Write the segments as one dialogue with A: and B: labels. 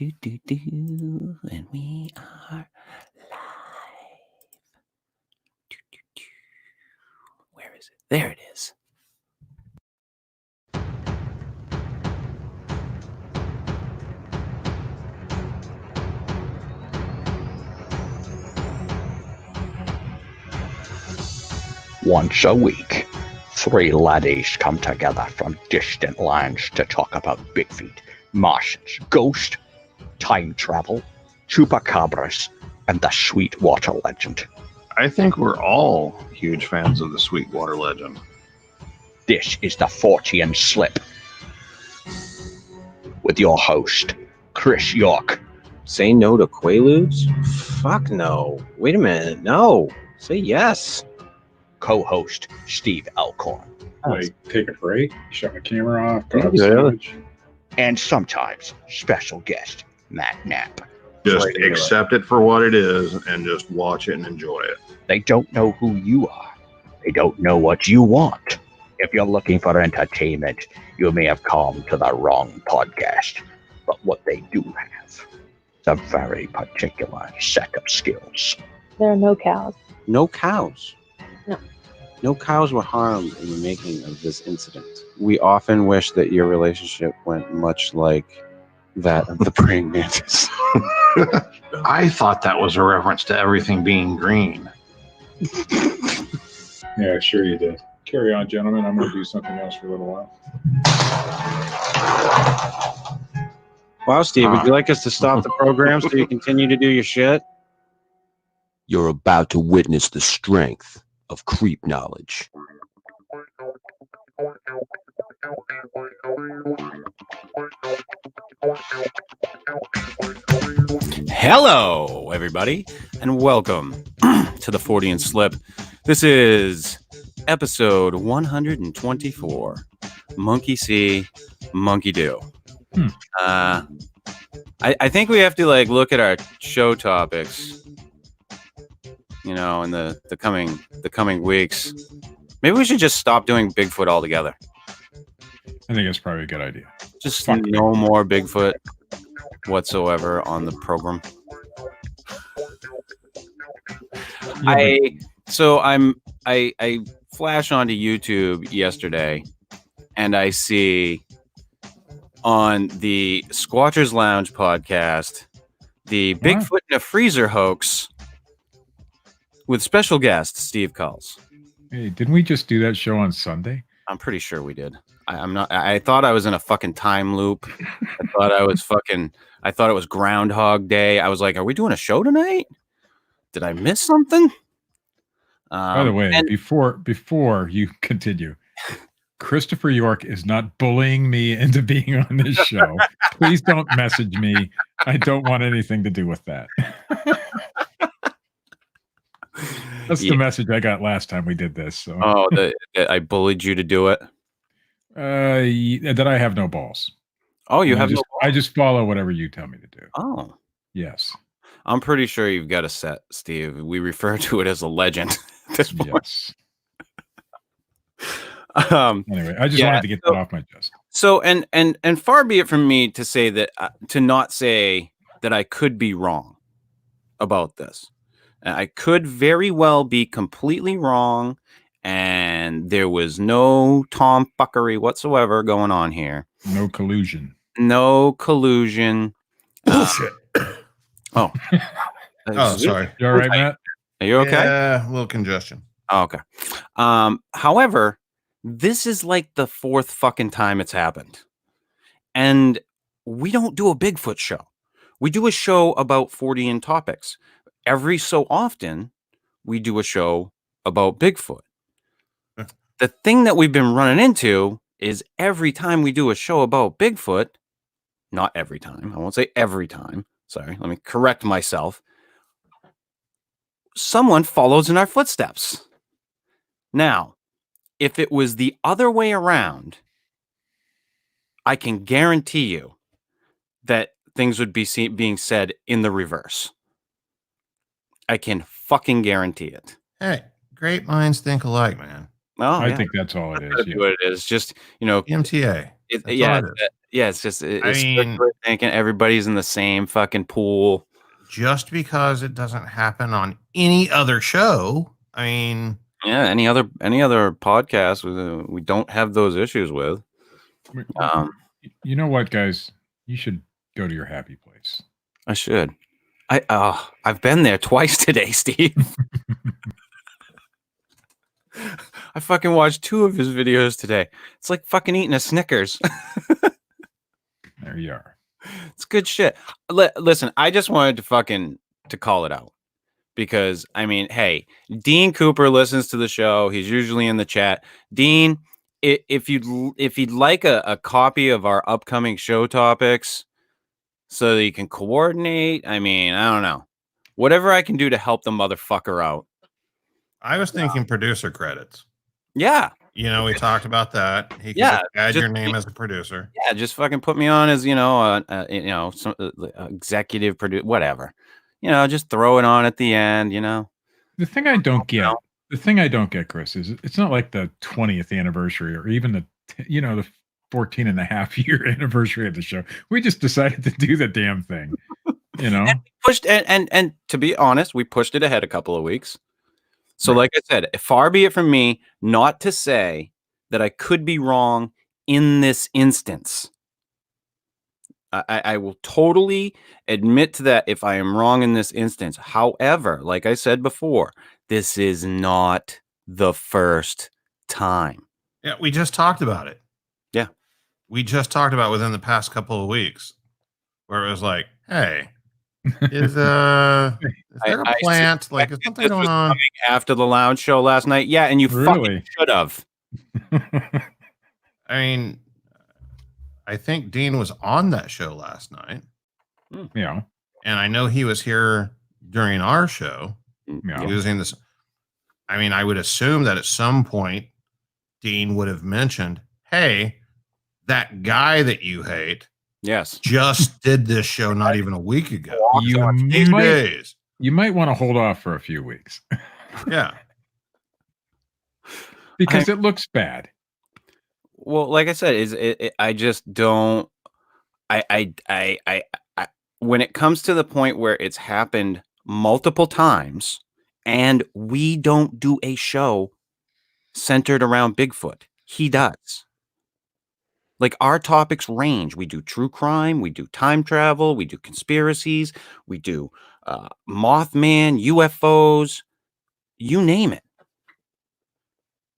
A: And we are live. Where is it? There it is.
B: Once a week, three laddies come together from distant lands to talk about Bigfoot, Martians, ghosts, time travel, chupacabras, and the Sweetwater legend.
C: I think we're all huge fans of the Sweetwater legend.
B: This is the Fortean Slip with your host, Chris York.
D: Say no to Quaaludes? Fuck no. Wait a minute. No. Say yes.
B: Co-host, Steve Alcorn.
E: Like, take a break, shut my camera off, go
D: Yeah,
E: have a
D: really?
E: sandwich.
B: And sometimes special guest, Matt Knapp.
C: Just
D: Right, anyway.
C: accept it for what it is and just watch it and enjoy it.
B: They don't know who you are. They don't know what you want. If you're looking for entertainment, you may have come to the wrong podcast. But what they do have is a very particular set of skills.
F: There are no cows.
D: No cows.
F: No.
D: No cows were harmed in the making of this incident. We often wish that your relationship went much like that of the praying mantis.
C: I thought that was a reference to everything being green.
E: Yeah, sure you did. Carry on, gentlemen. I'm going to do something else for a little while.
D: Wow, Steve, would you like us to stop the program so you continue to do your shit?
G: You're about to witness the strength of creep knowledge.
A: Hello, everybody, and welcome to the Fortean Slip. This is episode 124. Monkey see, monkey do. I think we have to look at our show topics, in the coming weeks. Maybe we should just stop doing Bigfoot altogether.
E: I think it's probably a good idea.
A: Just
E: Fuck
A: no more Bigfoot whatsoever on the program. I flash onto YouTube yesterday, and I see on the Squatchers Lounge podcast the Bigfoot in a freezer hoax with special guest Steve Culls.
E: Hey, didn't we just do that show on Sunday?
A: I'm pretty sure we did. I thought I was in a fucking time loop. I thought it was Groundhog Day. I was like, are we doing a show tonight? Did I miss something?
E: By the way, before you continue, Christopher York is not bullying me into being on this show. Please don't message me. I don't want anything to do with that. That's the message I got last time we did this. So.
A: Oh, I bullied you to do it?
E: That I have no balls.
A: Oh, you have no balls?
E: I just follow whatever you tell me to do.
A: Oh.
E: Yes.
A: I'm pretty sure you've got a set, Steve. We refer to it as a legend at this point.
E: Yes. Anyway, I just wanted to get that off my chest.
A: So, and far be it from me to say that, to not say that I could be wrong about this. I could very well be completely wrong, and there was no tomfuckery whatsoever going on here.
E: No collusion.
A: No collusion.
C: Bullshit.
A: Oh,
C: Sorry.
E: You all right, Matt?
A: Are you okay?
C: Yeah, a little congestion.
A: Oh, okay. However, this is like the fourth fucking time it's happened. And we don't do a Bigfoot show. We do a show about Fortean topics. Every so often, we do a show about Bigfoot. The thing that we've been running into is every time we do a show about Bigfoot, not every time, I won't say every time. Sorry, let me correct myself. Someone follows in our footsteps. Now, if it was the other way around, I can guarantee you that things would be being said in the reverse. I can fucking guarantee it.
C: Hey, great minds think alike, man.
A: Well,
E: I think that's all it is.
A: That's what it is. Just,
C: MTA.
A: Yeah, it's just it's
C: I mean,
A: thinking everybody's in the same fucking pool.
C: Just because it doesn't happen on any other show, I mean,
A: yeah, any other podcast we don't have those issues with.
E: You know what, guys? You should go to your happy place.
A: I should. I've been there twice today, Steve. I fucking watched 2 of his videos today. It's like fucking eating a Snickers.
E: There you are.
A: It's good shit. Listen, I just wanted to call it out because I mean, hey, Dean Cooper listens to the show. He's usually in the chat. Dean, if you'd like a copy of our upcoming show topics so that you can coordinate, I mean, I don't know. Whatever I can do to help the motherfucker out.
C: I was thinking producer credits.
A: Yeah.
C: We talked about that. He can add your name as a producer.
A: Yeah, just fucking put me on as some executive producer, whatever. Just throw it on at the end.
E: The thing I don't get, Chris, is it's not like the 20th anniversary or even the 14 and a half year anniversary of the show. We just decided to do the damn thing.
A: And pushed and to be honest, we pushed it ahead a couple of weeks. So, like I said, far be it from me not to say that I could be wrong in this instance. I will totally admit to that if I am wrong in this instance. However, like I said before, this is not the first time.
C: Yeah, we just talked about it.
A: Yeah.
C: We just talked about within the past couple of weeks where it was like, hey, is there a plant? Is something going on?
A: After the lounge show last night? Yeah, and you fucking should have.
C: I mean, I think Dean was on that show last night.
E: Yeah.
C: And I know he was here during our show using this. I mean, I would assume that at some point Dean would have mentioned, hey, that guy that you hate just did this show not even a week ago.
E: You might want to hold off for a few weeks.
C: Yeah.
E: Because it looks bad.
A: Well, like I said, I just don't. I when it comes to the point where it's happened multiple times, and we don't do a show centered around Bigfoot, he does. Like our topics range. We do true crime, we do time travel, we do conspiracies, we do Mothman, UFOs, you name it.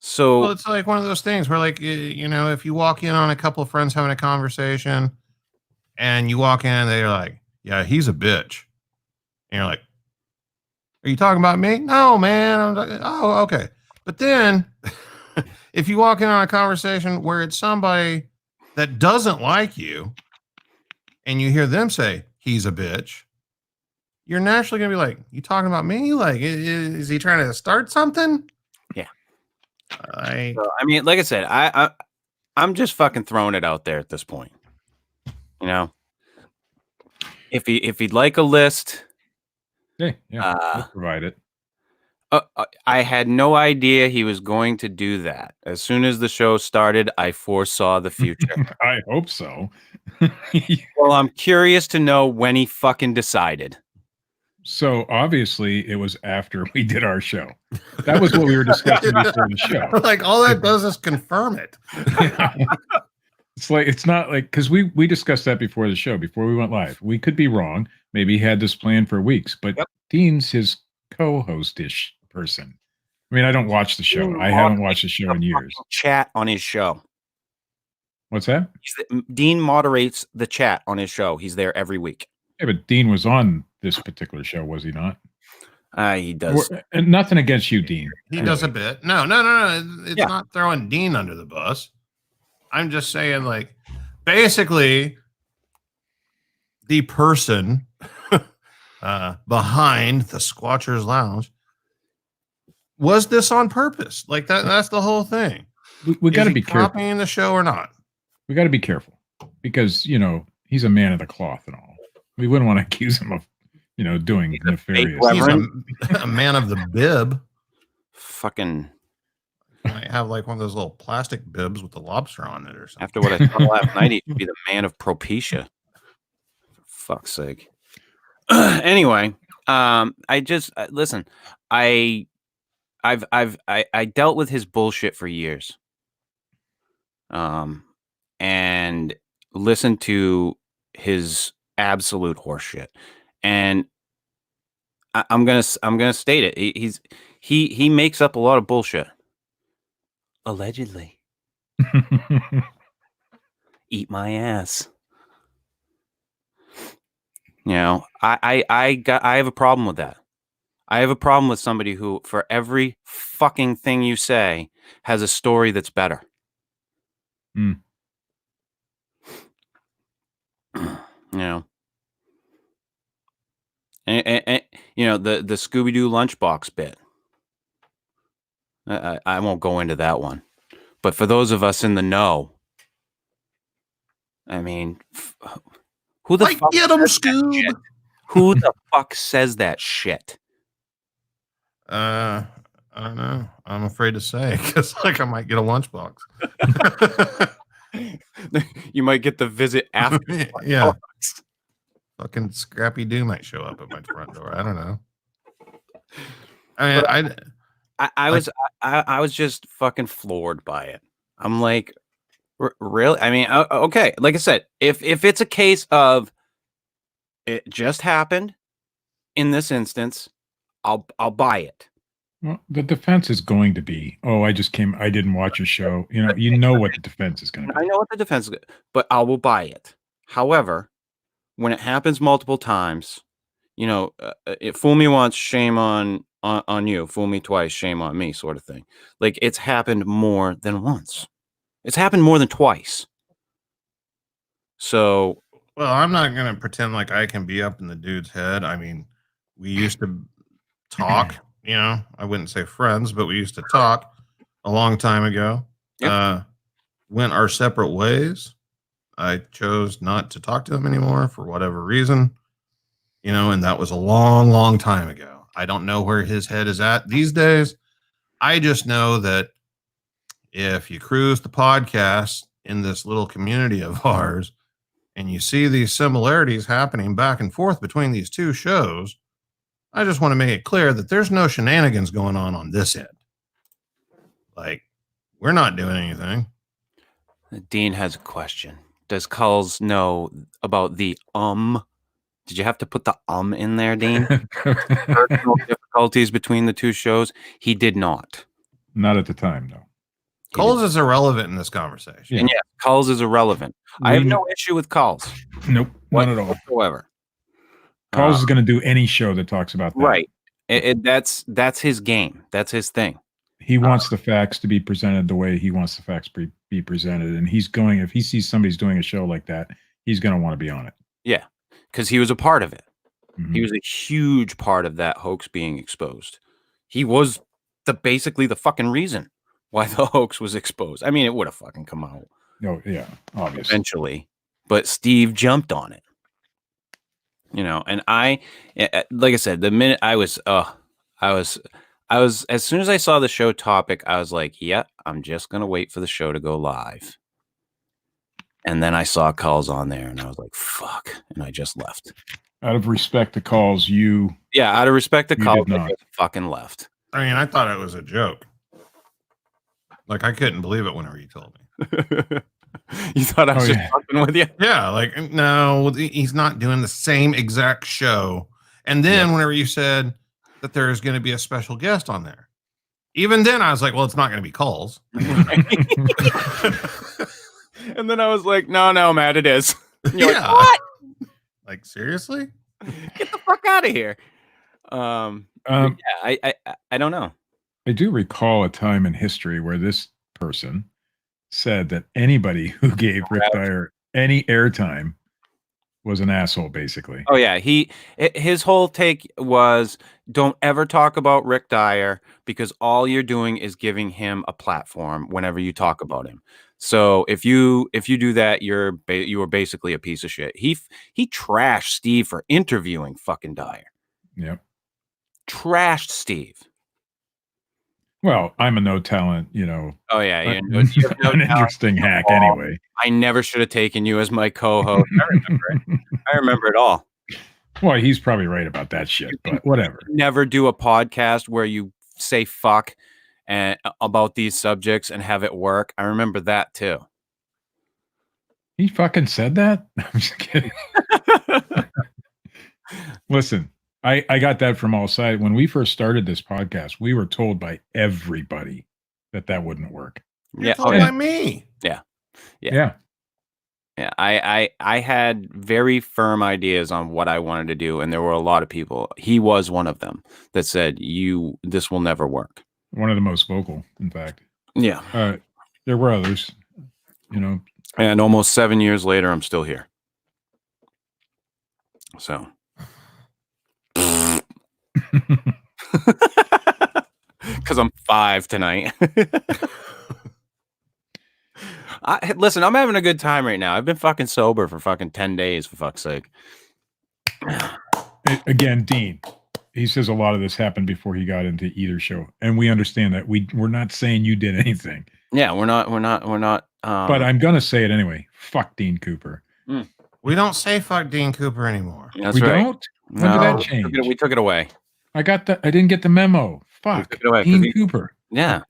A: So
C: it's like one of those things where, if you walk in on a couple of friends having a conversation, and you walk in and they're like, "Yeah, he's a bitch," and you're like, "Are you talking about me?" No, man. I'm like, oh, okay. But then, if you walk in on a conversation where it's somebody that doesn't like you, and you hear them say he's a bitch, you're naturally gonna be like, "You talking about me? Like, is he trying to start something?"
A: Yeah.
C: I
A: mean, like I said, I'm just fucking throwing it out there at this point. If he'd like a list,
E: we'll provide it.
A: I had no idea he was going to do that. As soon as the show started, I foresaw the future.
E: I hope so.
A: Well, I'm curious to know when he fucking decided.
E: So obviously it was after we did our show. That was what we were discussing before the show.
C: Like all that does is confirm it.
E: It's not like, because we discussed that before the show, before we went live. We could be wrong. Maybe he had this plan for weeks, but Dean's his co-host-ish person. I mean, I don't watch the show. I haven't watched the show in years.
A: Chat on his show.
E: What's that?
A: Dean moderates the chat on his show. He's there every week.
E: Yeah, but Dean was on this particular show, was he not?
A: He does.
E: And nothing against you, Dean.
C: He does a bit. No. It's not throwing Dean under the bus. I'm just saying, basically, the person behind the Squatcher's Lounge was this on purpose. That's the whole thing.
E: We got to be careful.
C: Copying the show or not?
E: We got to be careful because he's a man of the cloth and all. We wouldn't want to accuse him of doing nefarious.
C: He's a man of the bib.
A: Fucking
C: Might have like one of those little plastic bibs with the lobster on it or something.
A: After what I saw last night, he should be the man of Propecia. For fuck's sake. Anyway, listen. I dealt with his bullshit for years. And listened to his absolute horseshit. And I'm gonna state it. He makes up a lot of bullshit. Allegedly. Eat my ass. You know, I have a problem with that. I have a problem with somebody who, for every fucking thing you say, has a story that's better.
E: Mm.
A: You know, and you know, the Scooby-Doo lunchbox bit. I won't go into that one, but for those of us in the know, I mean, who the fuck
C: get 'em, Scoob?
A: Who the fuck says that shit?
C: I don't know. I'm afraid to say because like I might get a lunchbox.
A: You might get the visit after.
C: Yeah. Fucking Scrappy Doo might show up at my front door. I don't know. I mean,
A: I was just fucking floored by it. I'm like, really? I mean, okay. Like I said, if it's a case of it just happened in this instance, I'll buy it.
E: Well, the defense is going to be, oh, I didn't watch your show. You know what the defense is going to be.
A: I know what the defense is, but I will buy it. However, when it happens multiple times, you know, fool me once, shame on you. Fool me twice, shame on me, sort of thing. Like, it's happened more than once. It's happened more than twice. So,
C: well, I'm not gonna pretend like I can be up in the dude's head. I mean, we used to talk. You know, I wouldn't say friends, but we used to talk a long time ago.
A: Yep.
C: Went our separate ways. I chose not to talk to him anymore for whatever reason, you know, and that was a long, long time ago. I don't know where his head is at these days. I just know that if you cruise the podcast in this little community of ours and you see these similarities happening back and forth between these two shows, I just want to make it clear that there's no shenanigans going on this end. Like, we're not doing anything.
A: Dean has a question. Does Culls know about the Did you have to put the in there, Dean? Personal difficulties between the two shows? He did not.
E: Not at the time, no.
C: Culls is irrelevant in this conversation.
A: Yeah. And yeah, Culls is irrelevant. I have no issue with Culls.
E: Nope, not at all.
A: Whatsoever.
E: Culls is going to do any show that talks about that.
A: Right. That's his game. That's his thing.
E: He wants the facts to be presented the way he wants the facts to be presented. And if he sees somebody's doing a show like that, he's going to want to be on it.
A: Yeah. Because he was a part of it.
E: Mm-hmm.
A: He was a huge part of that hoax being exposed. He was basically the fucking reason why the hoax was exposed. I mean, it would have fucking come out.
E: Oh, yeah, obviously.
A: Eventually. But Steve jumped on it. You know, and like I said, the minute I was, as soon as I saw the show topic, I was like, yeah, I'm just going to wait for the show to go live. And then I saw Culls on there and I was like, fuck. And I just left.
E: Out of respect to Culls,
A: yeah, out of respect to Culls, I just fucking left.
C: I mean, I thought it was a joke. Like, I couldn't believe it whenever you told me.
A: You thought I was just fucking with you?
C: Yeah, like, no, he's not doing the same exact show. And then whenever you said that there's going to be a special guest on there, even then I was like, well, it's not going to be Culls.
A: And then I was like, no, Matt, it is.
C: Yeah.
A: Like, what?
C: Like, seriously?
A: Get the fuck out of here. Yeah, I don't know.
E: I do recall a time in history where this person said that anybody who gave Rick Dyer any airtime was an asshole, basically.
A: Oh yeah, his whole take was, don't ever talk about Rick Dyer because all you're doing is giving him a platform whenever you talk about him. So if you do that, you are basically a piece of shit. He trashed Steve for interviewing fucking Dyer.
E: Yep.
A: Trashed Steve.
E: Well, I'm a no talent,
A: Oh yeah,
E: an
A: you have no talent
E: interesting hack
A: at all.
E: anyway.
A: I never should have taken you as my co-host. I remember it. I remember it all.
E: Well, he's probably right about that shit, but whatever.
A: Never do a podcast where you say fuck and about these subjects and have it work. I remember that too.
E: He fucking said that? I'm just kidding. Listen, I got that from all sides. When we first started this podcast, we were told by everybody that wouldn't work.
C: You're told by me.
A: Yeah. I had very firm ideas on what I wanted to do, and there were a lot of people. He was one of them that said, this will never work.
E: One of the most vocal, in fact.
A: Yeah.
E: There were others,
A: And almost 7 years later, I'm still here. So. Because I'm 5 tonight. Listen, I'm having a good time right now. I've been fucking sober for fucking 10 days, for fuck's sake.
E: Again, Dean, he says a lot of this happened before he got into either show. And we understand that. We're not saying you did anything.
A: Yeah, we're not.
E: But I'm going to say it anyway. Fuck Dean Cooper.
C: We don't say fuck Dean Cooper anymore.
A: That's
E: we
A: right.
E: Don't? When did that change?
A: We took it away.
E: I didn't get the memo. Fuck. Dean Cooper.
A: Yeah.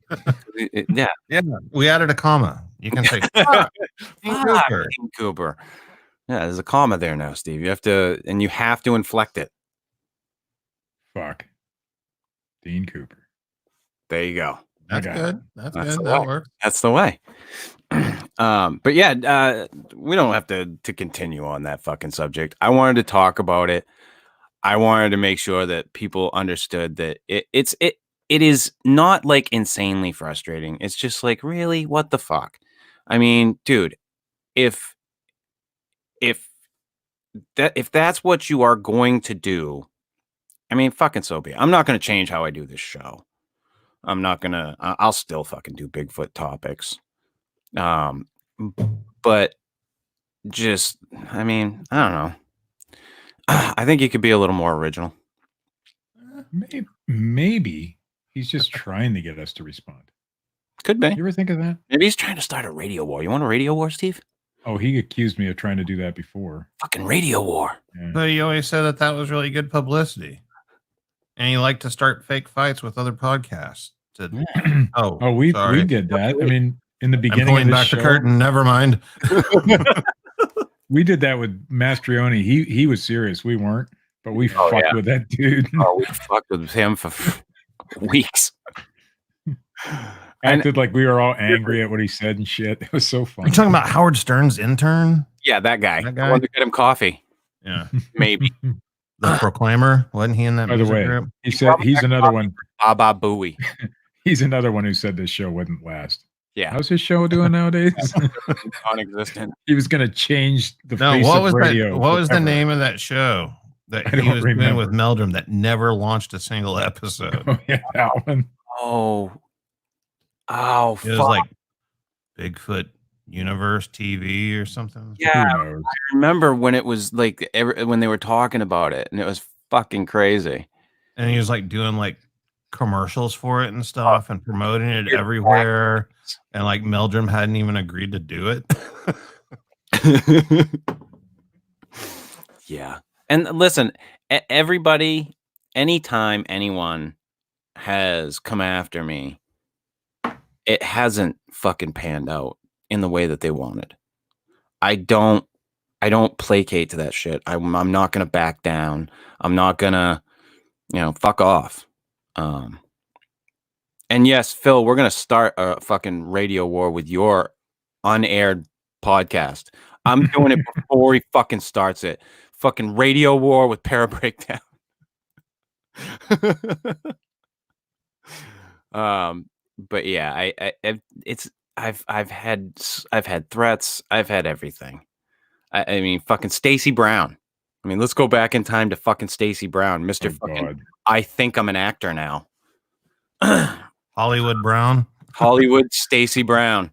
A: Yeah.
C: We added a comma. You can say
A: Dean Cooper. Yeah, there's a comma there now, Steve. You have to inflect it.
E: Fuck. Dean Cooper.
A: There you go.
C: That's good. That's good. That works.
A: That's the way. But yeah, we don't have to continue on that fucking subject. I wanted to talk about it. I wanted to make sure that people understood that it is not like insanely frustrating. It's just like, really, what the fuck? I mean, dude, if that's what you are going to do, I mean, fucking so be it. I'm not going to change how I do this show. I'll still fucking do Bigfoot topics. But just, I mean, I don't know. I think he could be a little more original.
E: Maybe he's just trying to get us to respond.
A: Could be.
E: You ever think of that?
A: Maybe he's trying to start a radio war. You want a radio war, Steve?
E: Oh, he accused me of trying to do that before.
A: Fucking radio war.
E: Yeah.
C: But you always said that was really good publicity. And you like to start fake fights with other podcasts.
E: We did that. I mean, in the beginning,
C: I'm pulling back the curtain. Never mind.
E: We did that with Mastrioni. He was serious. We weren't, but we fucked with that dude.
A: We fucked with him for weeks.
E: Acted like we were all angry at what he said and shit. It was so fun.
C: Are you talking about Howard Stern's intern?
A: Yeah, that guy. I wanted to get him coffee.
C: Yeah,
A: maybe.
C: The Proclaimer, wasn't he in that?
E: By the way,
C: group?
E: He said he's another one.
A: Baba Booey.
E: He's another one who said this show wouldn't last.
A: Yeah.
E: How's his show doing nowadays?
A: Non-existent.
E: He was going to change the face of radio.
C: What was the name of that show that he was doing with Meldrum that never launched a single episode?
E: Oh, yeah, that one.
A: Oh,
C: it was like Bigfoot Universe TV or something.
A: Yeah, I remember when it was like when they were talking about it, and it was fucking crazy.
C: And he was like doing like commercials for it and stuff and promoting it everywhere. And like Meldrum hadn't even agreed to do
A: it. Yeah. And listen, everybody, anytime anyone has come after me, it hasn't fucking panned out in the way that they wanted. I don't placate to that shit. I'm not going to back down. I'm not going to, fuck off. And yes, Phil, we're going to start a fucking radio war with your unaired podcast. I'm doing it before he fucking starts it. Fucking radio war with Para Breakdown. But yeah, I've had threats. I've had everything. I mean, fucking Stacey Brown. I mean, let's go back in time to fucking Stacey Brown, Mr. fucking. God. I think I'm an actor now.
C: Hollywood Brown.
A: Hollywood Stacey Brown.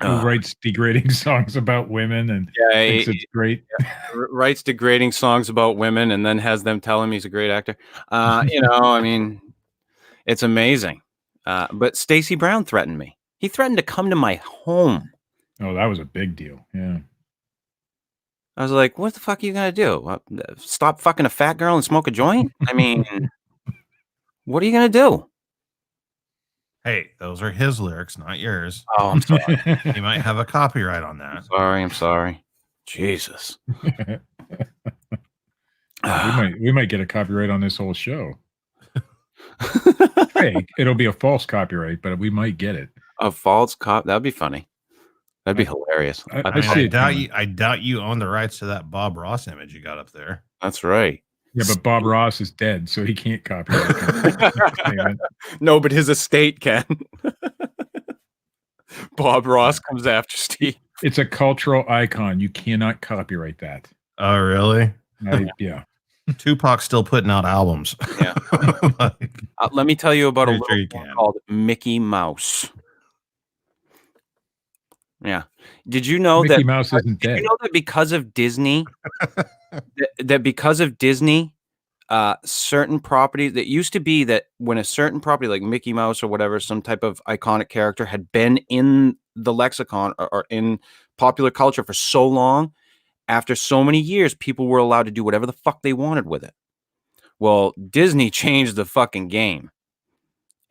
E: Who writes degrading songs about women and thinks it's great.
A: Writes degrading songs about women and then has them tell him he's a great actor. I mean, it's amazing. But Stacey Brown threatened me. He threatened to come to my home.
E: Oh, that was a big deal. Yeah.
A: I was like, what the fuck are you going to do? Stop fucking a fat girl and smoke a joint? I mean, what are you going to do?
C: Hey, those are his lyrics, not yours.
A: Oh, I'm sorry.
C: He might have a copyright on that.
A: I'm sorry. Jesus.
E: we might get a copyright on this whole show. Hey, it'll be a false copyright, but we might get it.
A: A false cop? That'd be funny. That'd be hilarious.
C: I doubt you own the rights to that Bob Ross image you got up there.
A: That's right.
E: Yeah, but Bob Ross is dead, so he can't copyright it.
A: No, but his estate can. Bob Ross comes after Steve.
E: It's a cultural icon. You cannot copyright that.
C: Oh, really?
E: Yeah.
C: Tupac's still putting out albums.
A: Yeah. Let me tell you about a little one called Mickey Mouse. Yeah. Did you know
E: Mickey Mouse isn't dead?
A: Did you know that because of Disney, certain properties that used to be that when a certain property like Mickey Mouse or whatever, some type of iconic character had been in the lexicon or in popular culture for so long, after so many years, people were allowed to do whatever the fuck they wanted with it. Well, Disney changed the fucking game,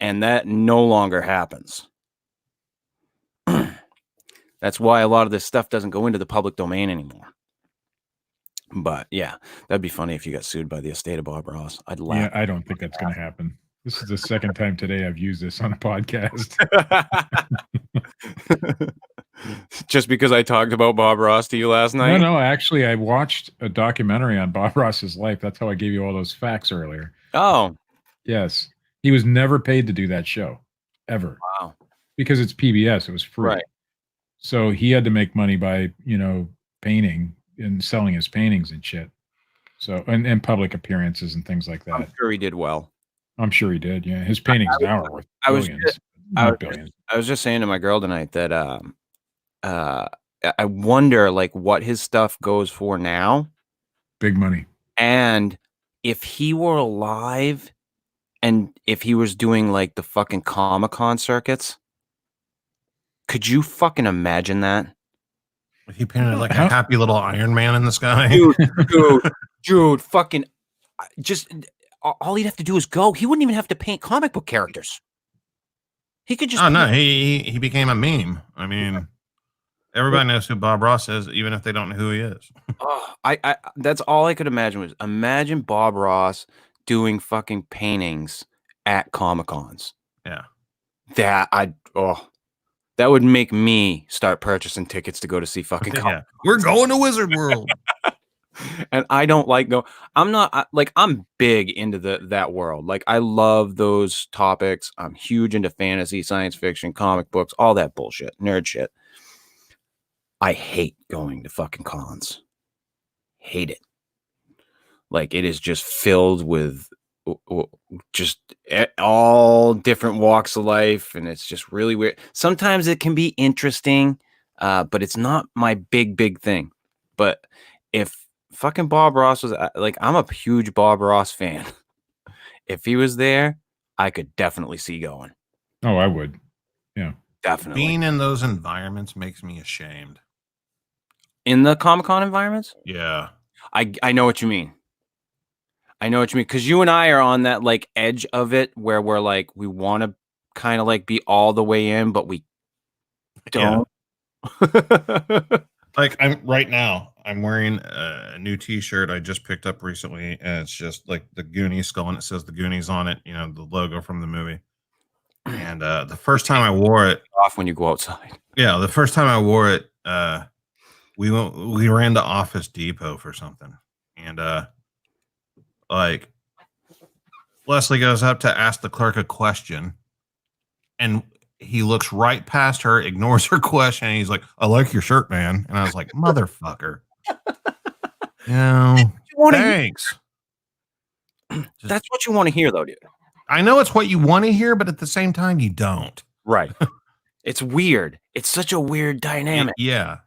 A: and that no longer happens. That's why a lot of this stuff doesn't go into the public domain anymore. But yeah, that'd be funny if you got sued by the estate of Bob Ross. I'd laugh.
E: Yeah, I don't think that's going to happen. This is the second time today I've used this on a podcast.
A: Just because I talked about Bob Ross to you last night?
E: No, actually, I watched a documentary on Bob Ross's life. That's how I gave you all those facts earlier.
A: Oh.
E: Yes. He was never paid to do that show, ever.
A: Wow.
E: Because it's PBS. It was free.
A: Right.
E: So he had to make money by, painting and selling his paintings and shit. So, and public appearances and things like that.
A: I'm sure he did well.
E: I'm sure he did. Yeah. His paintings now are worth billions.
A: I was just saying to my girl tonight that I wonder like what his stuff goes for now.
E: Big money.
A: And if he were alive and if he was doing like the fucking Comic-Con circuits, could you fucking imagine that?
C: If he painted like a happy little Iron Man in the sky.
A: Dude, fucking just all he'd have to do is go. He wouldn't even have to paint comic book characters. He could just.
C: Oh no, he became a meme. I mean, everybody knows who Bob Ross is, even if they don't know who he is.
A: Oh, I that's all I could imagine was imagine Bob Ross doing fucking paintings at Comic-Cons.
C: Yeah.
A: That would make me start purchasing tickets to go to see fucking Comic-Con.
C: We're going to Wizard World.
A: And I don't like I'm big into that world. Like I love those topics. I'm huge into fantasy, science fiction, comic books, all that bullshit, nerd shit. I hate going to fucking cons. Hate it. Like it is just filled with just all different walks of life, and it's just really weird. Sometimes it can be interesting, but it's not my big thing. But if fucking Bob Ross was like, I'm a huge Bob Ross fan. If he was there, I could definitely see going.
E: Oh, I would. Yeah,
A: definitely.
C: Being in those environments makes me ashamed.
A: In the Comic-Con environments?
C: Yeah.
A: I know what you mean. I know what you mean. Because you and I are on that like edge of it where we're like, we want to kind of like be all the way in, but we don't.
C: Yeah. Like I'm wearing a new t-shirt I just picked up recently, and it's just like the Goonies skull, and it says the Goonies on it, the logo from the movie. And the first time I wore it
A: off when you go outside.
C: Yeah, the first time I wore it, we ran to Office Depot for something, and like Leslie goes up to ask the clerk a question, and he looks right past her, ignores her question, and he's like, "I like your shirt, man." And I was like, "Motherfucker." Thanks.
A: That's what you want to hear, though, dude.
C: I know it's what you want to hear, but at the same time, you don't.
A: Right. It's weird. It's such a weird dynamic.
C: Yeah.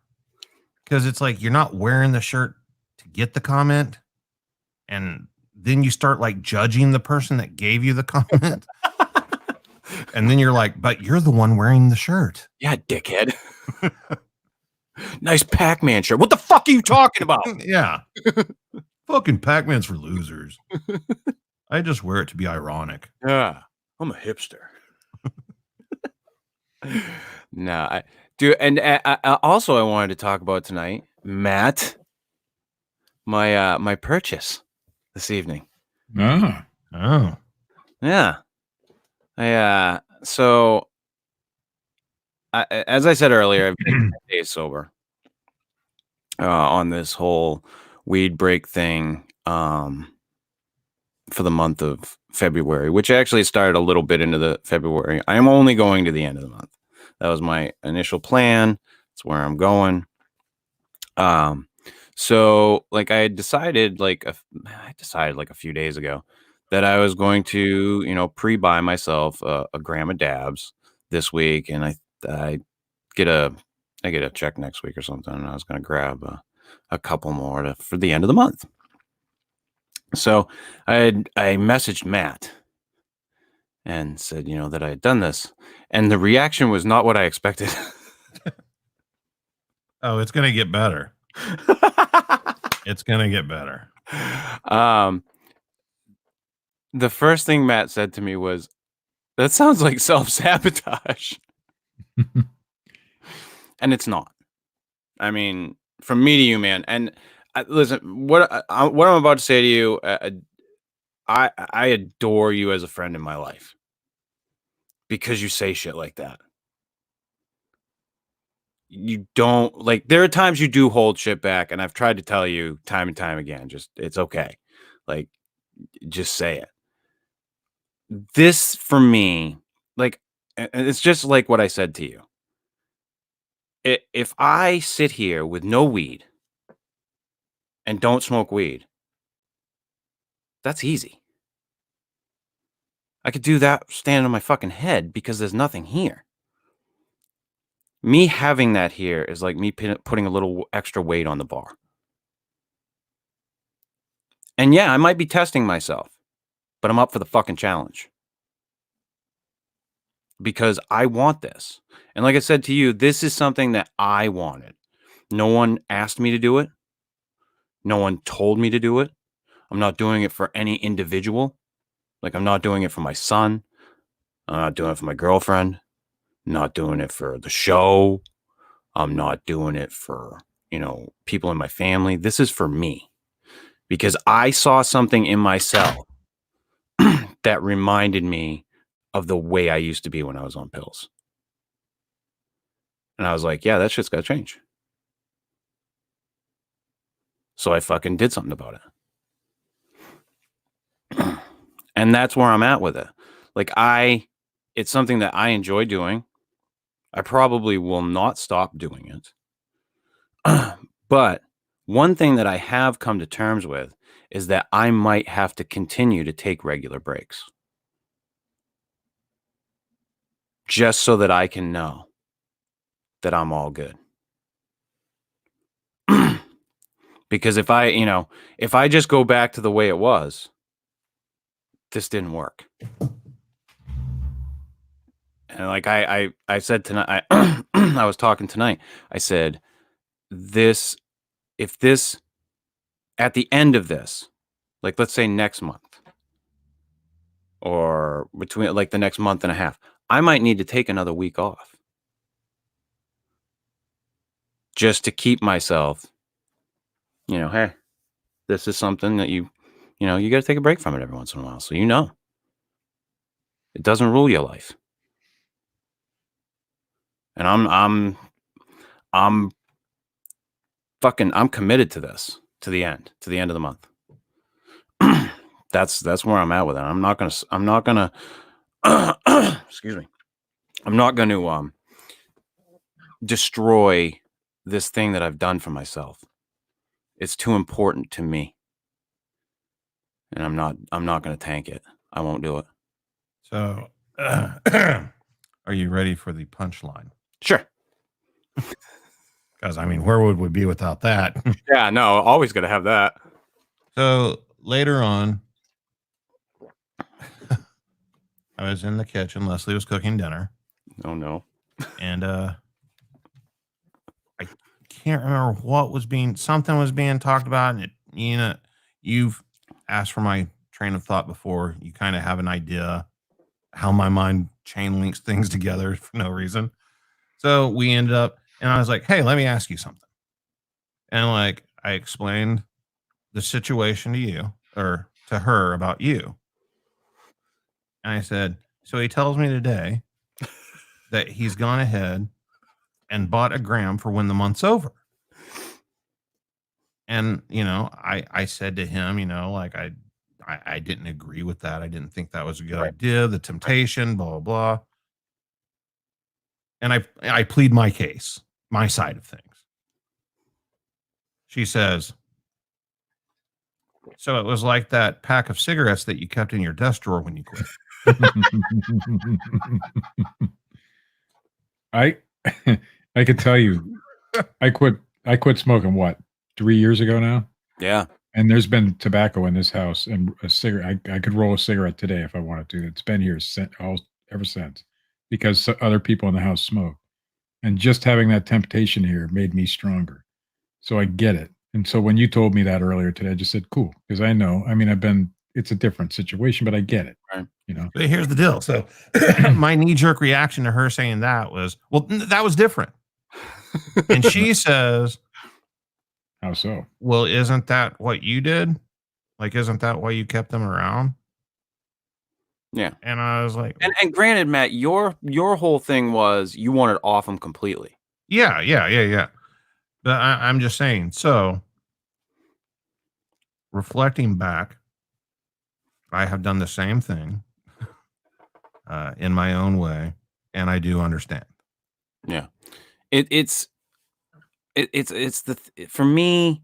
C: Because it's like you're not wearing the shirt to get the comment, and then you start like judging the person that gave you the comment. And then you're like, but you're the one wearing the shirt.
A: Yeah, dickhead. Nice Pac-Man shirt. What the fuck are you talking about?
C: Yeah. Fucking Pac-Man's for losers. I just wear it to be ironic.
A: Yeah. I'm a hipster. No, I do. And also I wanted to talk about tonight, Matt, my purchase this evening.
E: Oh.
A: Yeah. So as I said earlier, I've been 10 days sober on this whole weed break thing for the month of February, which actually started a little bit into the February. I am only going to the end of the month. That was my initial plan. That's where I'm going. So like I decided like a few days ago that I was going to, pre-buy myself a gram of dabs this week, and I get a check next week or something, and I was going to grab a couple more for the end of the month. So I messaged Matt and said, that I had done this, and the reaction was not what I expected.
C: Oh, it's going to get better. It's going to get better.
A: The first thing Matt said to me was, that sounds like self-sabotage. And it's not. I mean, from me to you, man. And listen, what I'm about to say to you, I adore you as a friend in my life because you say shit like that. You don't like, there are times you do hold shit back, and I've tried to tell you time and time again, just, it's okay. Like, just say it. This for me, like, it's just like what I said to you. If I sit here with no weed and don't smoke weed, that's easy. I could do that standing on my fucking head because there's nothing here. Me having that here is like me putting a little extra weight on the bar. And yeah, I might be testing myself, but I'm up for the fucking challenge. Because I want this. And like I said to you, this is something that I wanted. No one asked me to do it. No one told me to do it. I'm not doing it for any individual. Like, I'm not doing it for my son. I'm not doing it for my girlfriend. I'm not doing it for the show. I'm not doing it for, people in my family. This is for me. Because I saw something in myself that reminded me of the way I used to be when I was on pills. And I was like, yeah, that shit's got to change. So I fucking did something about it. And that's where I'm at with it. Like, it's something that I enjoy doing. I probably will not stop doing it. But one thing that I have come to terms with is that I might have to continue to take regular breaks. Just so that I can know that I'm all good. Because if I just go back to the way it was, this didn't work. And like I said tonight, I was talking tonight. I said, if this, at the end of this, like, let's say next month, or between like the next month and a half, I might need to take another week off just to keep myself, hey, this is something that you got to take a break from it every once in a while. So, it doesn't rule your life. And I'm committed to this, to the end of the month. That's where I'm at with it. I'm not gonna excuse me. I'm not going to destroy this thing that I've done for myself. It's too important to me. And I'm not going to tank it. I won't do it.
C: So, are you ready for the punchline?
A: Sure.
C: Because, where would we be without that?
A: Yeah, no, always going to have that.
C: So, later on, I I was in the kitchen. Leslie was cooking dinner.
A: Oh no.
C: And I can't remember something was being talked about. And you've asked for my train of thought before. You kind of have an idea how my mind chain links things together for no reason. So we ended up, and I was like, hey, let me ask you something. And like, I explained the situation to you or to her about you. And I said, so he tells me today that he's gone ahead and bought a gram for when the month's over. And, I said to him, like I didn't agree with that. I didn't think that was a good idea. The temptation, blah, blah, blah. And I plead my case, my side of things. She says, so it was like that pack of cigarettes that you kept in your desk drawer when you quit.
E: I could tell you, I quit smoking 3 years ago now.
A: Yeah.
E: And there's been tobacco in this house and a cigarette. I could roll a cigarette today if I wanted to. It's been here ever since because other people in the house smoke. And just having that temptation here made me stronger. So I get it. And so when you told me that earlier today, I just said, cool. Because I know, it's a different situation, but I get it.
A: Right.
C: But here's the deal. So my knee-jerk reaction to her saying that was, well, that was different. And she says,
E: how so?
C: Well, isn't that what you did? Like, isn't that why you kept them around?
A: Yeah.
C: And I was like,
A: and granted, Matt, your whole thing was you wanted off them completely.
C: Yeah. But I'm just saying, so reflecting back, I have done the same thing in my own way, and I do understand.
A: Yeah. For me,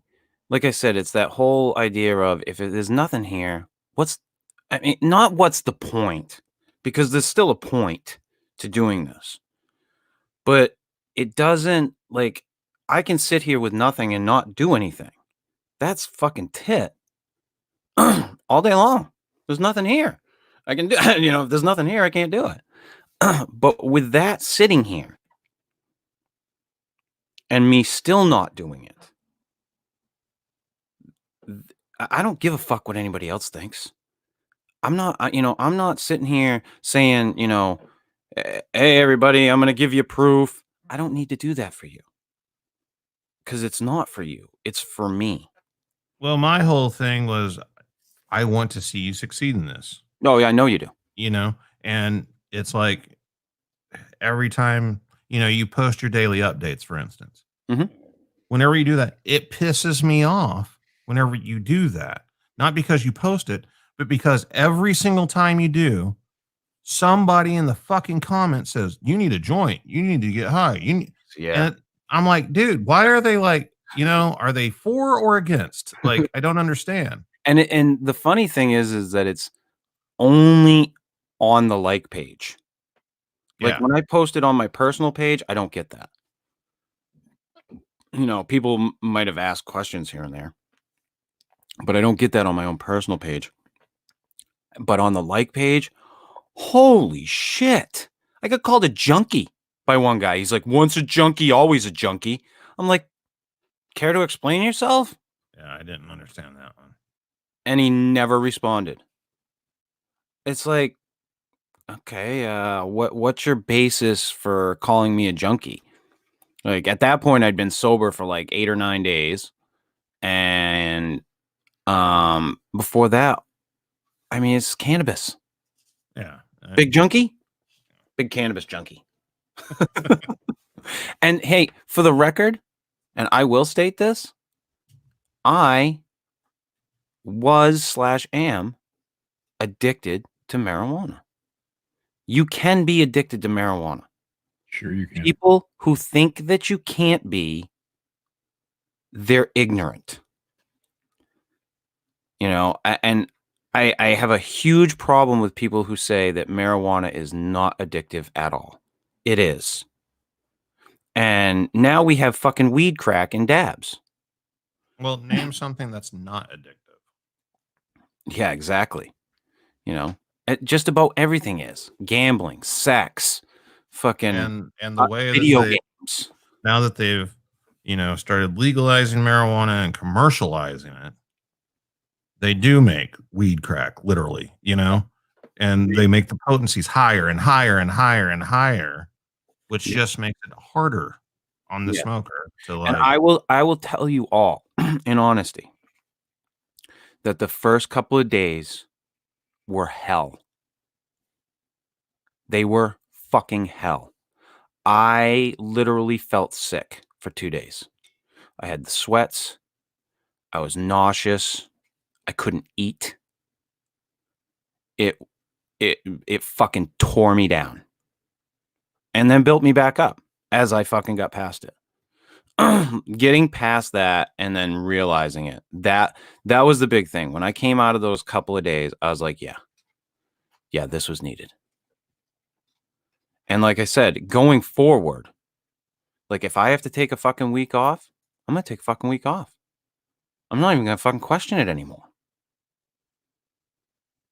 A: like I said, it's that whole idea of if there's nothing here, not what's the point, because there's still a point to doing this, but it doesn't, like, I can sit here with nothing and not do anything. That's fucking tit all day long. There's nothing here. I can do, if there's nothing here, I can't do it. But with that sitting here, and me still not doing it, I don't give a fuck what anybody else thinks. I'm not sitting here saying, hey, everybody, I'm going to give you proof. I don't need to do that for you. Because it's not for you. It's for me.
C: Well, my whole thing was, I want to see you succeed in this.
A: Oh, yeah, I know you do.
C: And it's like every time, you post your daily updates, for instance.
A: Mm-hmm.
C: Whenever you do that, it pisses me off whenever you do that. Not because you post it, but because every single time you do, somebody in the fucking comments says, you need a joint. You need to get high.
A: Yeah.
C: And I'm like, dude, why are they like, are they for or against? Like, I don't understand.
A: And the funny thing is that it's only on the like page. Like when I post it on my personal page, I don't get that. People might have asked questions here and there, but I don't get that on my own personal page. But on the like page, holy shit. I got called a junkie by one guy. He's like, once a junkie, always a junkie. I'm like, care to explain yourself?
C: Yeah, I didn't understand that one.
A: And he never responded. It's like, okay, what's your basis for calling me a junkie? Like at that point, I'd been sober for like 8 or 9 days. And before that, it's cannabis.
C: Yeah.
A: Big junkie? Big cannabis junkie. And hey, for the record, and I will state this, I was/am addicted to marijuana. You can be addicted to marijuana.
E: Sure you can.
A: People who think that you can't be, they're ignorant. And I have a huge problem with people who say that marijuana is not addictive at all. It is. And now we have fucking weed crack and dabs.
C: Well, name something that's not addictive.
A: Yeah, exactly. Just about everything is gambling, sex, fucking
C: and the way
A: video
C: that
A: games.
C: now that they've, started legalizing marijuana and commercializing it, they do make weed crack, literally, and they make the potencies higher and higher and higher and higher, which just makes it harder on the smoker to like.
A: And I will tell you all in honesty that the first couple of days were hell. They were fucking hell. I literally felt sick for 2 days. I had the sweats. I was nauseous. I couldn't eat. It fucking tore me down. And then built me back up as I fucking got past it. Getting past that and then realizing it. That was the big thing. When I came out of those couple of days, I was like, yeah, this was needed. And like I said, going forward, like if I have to take a fucking week off, I'm going to take a fucking week off. I'm not even going to fucking question it anymore.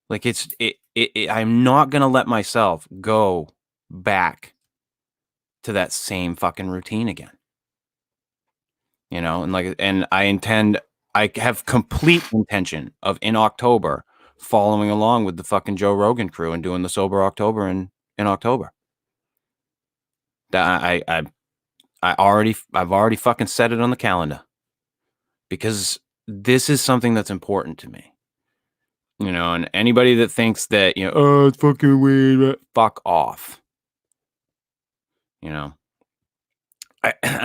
A: Like I'm not going to let myself go back to that same fucking routine again. And I have complete intention of in October following along with the fucking Joe Rogan crew and doing the Sober October in October. That I've already fucking set it on the calendar because this is something that's important to me. And anybody that thinks that, oh, it's fucking weird, fuck off. And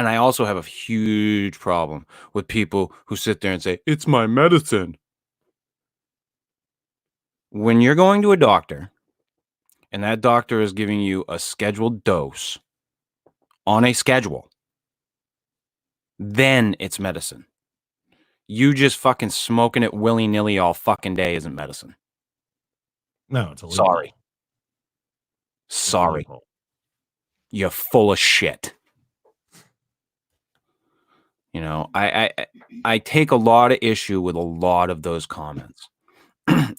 A: I also have a huge problem with people who sit there and say, it's my medicine. When you're going to a doctor and that doctor is giving you a scheduled dose on a schedule, then it's medicine. You just fucking smoking it willy-nilly all fucking day isn't medicine.
C: No, it's illegal.
A: Sorry. You're full of shit. I take a lot of issue with a lot of those comments.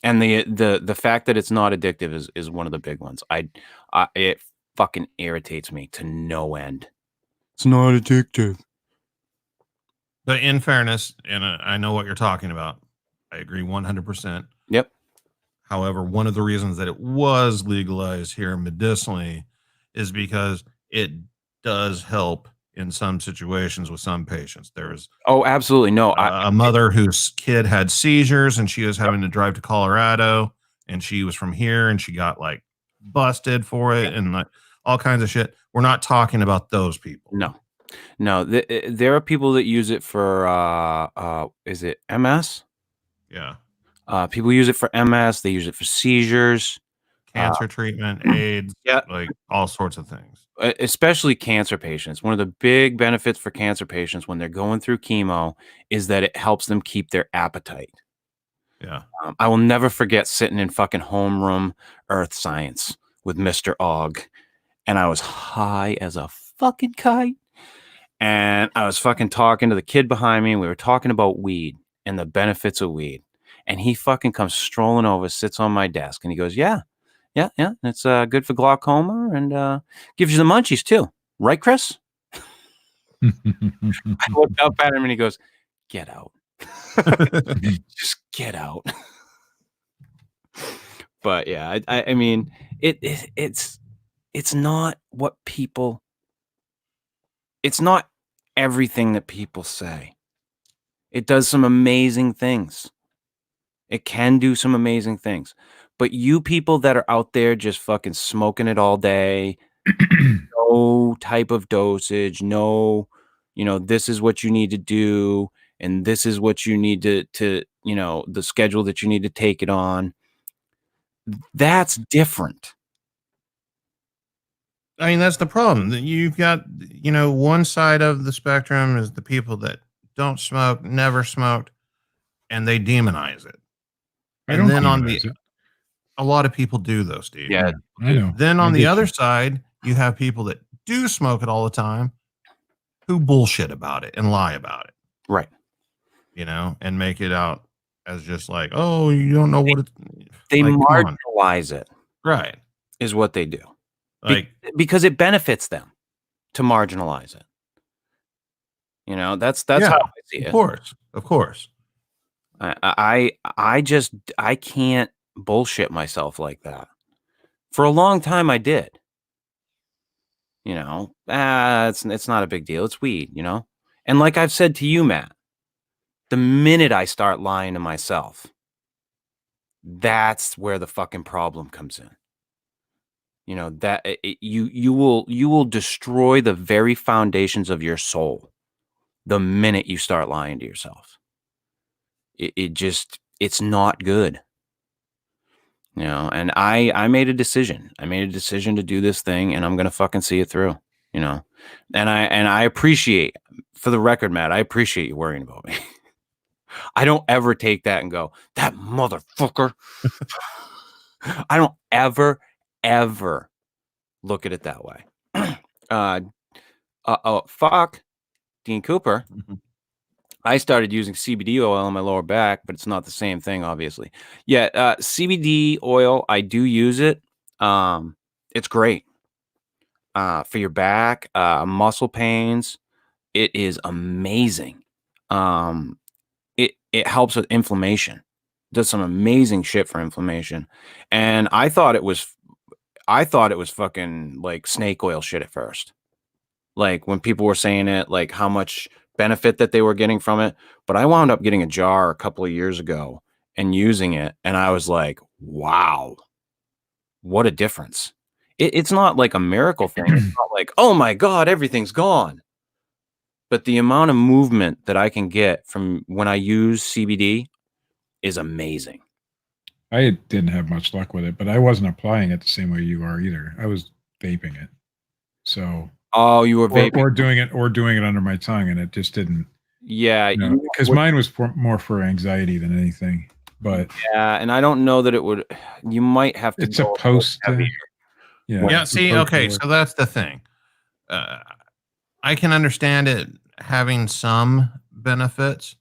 A: And the fact that it's not addictive is one of the big ones. It fucking irritates me to no end. It's not addictive.
C: But in fairness, and I know what you're talking about, I agree 100%.
A: Yep.
C: However, one of the reasons that it was legalized here medicinally is because it does help in some situations with some patients. There's
A: absolutely no.
C: A mother whose kid had seizures and she was having to drive to Colorado, and she was from here and she got like busted for it and like all kinds of shit. We're not talking about those people.
A: No, there are people that use it for is it MS?
C: Yeah.
A: People use it for MS. They use it for seizures,
C: cancer treatment, AIDS, like all sorts of things.
A: Especially cancer patients. One of the big benefits for cancer patients when they're going through chemo is that it helps them keep their appetite.
C: Yeah.
A: I will never forget sitting in fucking homeroom earth science with Mr. Og, and I was high as a fucking kite. And I was fucking talking to the kid behind me, and we were talking about weed and the benefits of weed. And he fucking comes strolling over, sits on my desk, and he goes, yeah. It's good for glaucoma and gives you the munchies too. Right, Chris? I looked up at him and he goes, get out. Just get out. But yeah, I mean, it's not what people, it's not everything that people say. It does some amazing things. It can do some amazing things. But you people that are out there just fucking smoking it all day, no type of dosage, no, this is what you need to do, and this is what you need to the schedule that you need to take it on. That's different.
C: I mean, that's the problem. You've got, one side of the spectrum is the people that don't smoke, never smoked, and they demonize it. And then a lot of people do though, Steve.
A: Yeah,
E: I know.
C: Then on the other side, you have people that do smoke it all the time who bullshit about it and lie about it.
A: Right.
C: And make it out as just like, oh, you don't know what it's.
A: They
C: Like, come on.
A: marginalize it,
C: Right.
A: is what they do.
C: Like,
A: Because it benefits them to marginalize it. You know, that's
C: yeah,
A: how I see it.
C: Of course.
A: I just I can't bullshit myself like that. For a long time I did. You know, it's not a big deal. It's weed, you know? And like I've said to you, Matt, the minute I start lying to myself, that's where the fucking problem comes in. You know, that you will destroy the very foundations of your soul the minute you start lying to yourself. It's not good. You know, and I made a decision. I made a decision to do this thing, and I'm gonna fucking see it through. You know, and I appreciate, for the record, Matt, I appreciate you worrying about me. I don't ever take that and go, that motherfucker. I don't ever look at it that way. Fuck Dean Cooper. I started using CBD oil on my lower back, but it's not the same thing, obviously. Yeah, CBD oil, I do use it. It's great for your back, muscle pains. It is amazing. It helps with inflammation. Does some amazing shit for inflammation. And I thought it was fucking like snake oil shit at first. Like when people were saying it, like how much benefit that they were getting from it. But I wound up getting a jar a couple of years ago and using it. And I was like, wow, what a difference. It's not like a miracle thing. It's not like, oh my God, everything's gone. But the amount of movement that I can get from when I use CBD is amazing.
E: I didn't have much luck with it, but I wasn't applying it the same way you are either. I was vaping it. So
A: you were vaping
E: or doing it under my tongue, and it just didn't.
A: Yeah,
E: because mine was more for anxiety than anything. But
A: yeah, and I don't know that it would. You might have to.
E: It's supposed to.
C: Yeah. See, okay, so that's the thing. I can understand it having some benefits,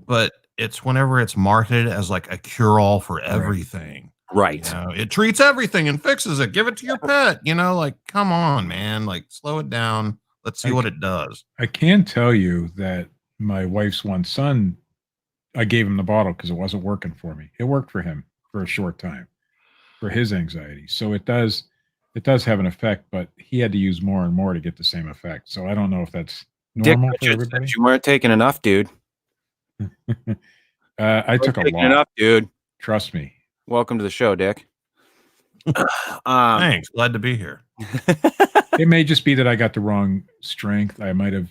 C: but it's whenever it's marketed as like a cure-all for everything.
A: Right.
C: You know, it treats everything and fixes it. Give it to your pet. You know, like, come on, man. Like, slow it down. Let's see what it does.
E: I can tell you that my wife's one son, I gave him the bottle because it wasn't working for me. It worked for him for a short time for his anxiety. So it does have an effect, but he had to use more and more to get the same effect. So I don't know if that's normal for everybody.
A: You weren't taking enough, dude.
E: I took a lot.
A: Enough, dude.
E: Trust me.
A: Welcome to the show, Dick.
C: Thanks. Glad to be here.
E: It may just be that I got the wrong strength. I might have,